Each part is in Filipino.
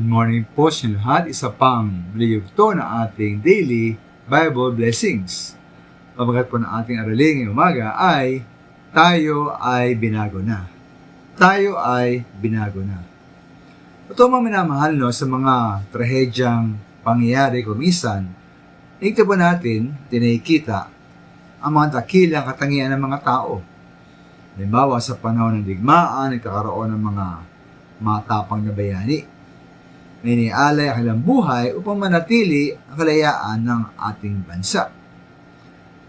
morning po sa lahat. Isa pang liyugto na ating daily Bible blessings. Pamagat po ng ating aralin ngayong umaga ay tayo ay binago na. Tayo ay binago na. Ito mga minamahal sa mga trahedyang pangyayari kumisan, ito po natin tinikita ang mga dakilang katangian ng mga tao. Halimbawa sa panahon ng digmaan, nagkakaroon ng mga matapang na bayani. May nialay ang kanilang buhay upang manatili ang kalayaan ng ating bansa.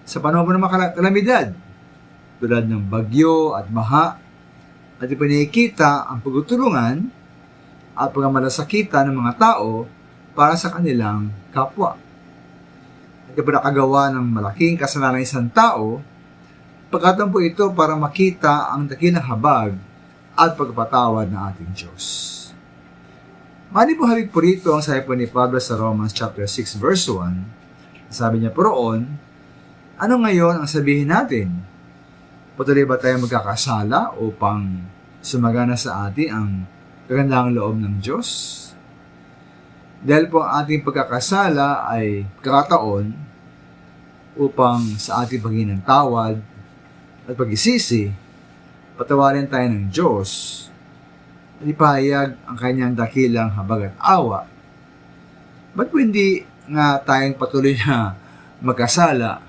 Sa panahon ng mga kalamidad, tulad ng bagyo at baha, at ipinakita ang pagtutulungan at pagmamalasakita ng mga tao para sa kanilang kapwa. At ipinakagawa ng malaking kasalanan ng isang tao, pagkatapos po ito para makita ang dakilang habag at pagpatawad ng ating Diyos. Mali po habig po rito ang sabi po ni Pablo sa Romans chapter 6 verse 1. Sabi niya po roon, ano ngayon ang sabihin natin? Patuloy ba tayo magkakasala upang sumagana sa atin ang kagandahang loob ng Diyos? Dahil po ang ating pagkakasala ay kakataon upang sa ating paghingi ng tawad at pag-isisi, patawarin tayo ng Diyos at ipahayag ang kanyang dakilang habag at awa. Ba't po hindi nga tayong patuloy na magkasala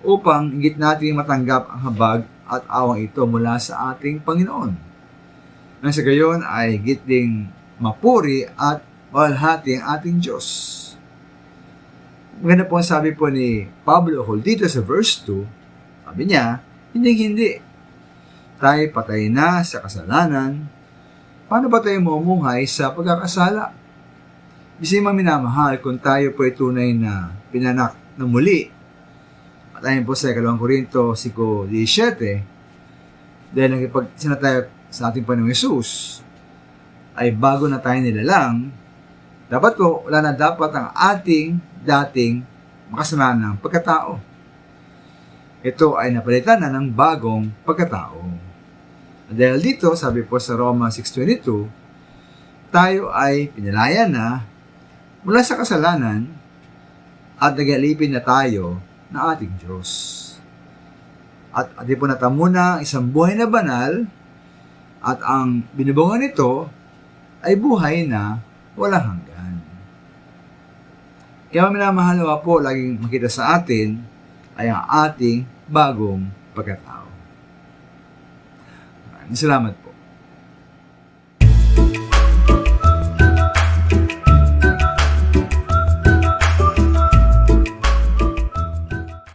upang higit natin matanggap ang habag at awang ito mula sa ating Panginoon? Nang sa gayon ay higit ding mapuri at mahalhati ang ating Diyos. Maganda po ang sabi po ni Pablo dito sa verse 2, sabi niya, hindi. Tayo patay na sa kasalanan. Paano ba tayo mamumuhay sa pagkakasala? Bising mga minamahal, kung tayo po ay tunay na pinanak na muli, at ayon po sa 2 Korinto 5:17, dahil nagpagsin tayo sa ating Panginoong Hesus, ay bago na tayo nilalang, dapat po, wala na dapat ang ating dating makasalanang pagkatao. Ito ay napalitan na ng bagong pagkatao. Dahil dito, sabi po sa Roma 6:22, tayo ay pinalaya na mula sa kasalanan at nagalipin na tayo ng ating Diyos. At di po natamo na isang buhay na banal at ang binubungan nito ay buhay na walang hanggan. Kaya minamahal po, laging makita sa atin ay ang ating bagong pagkatao. Salamat po.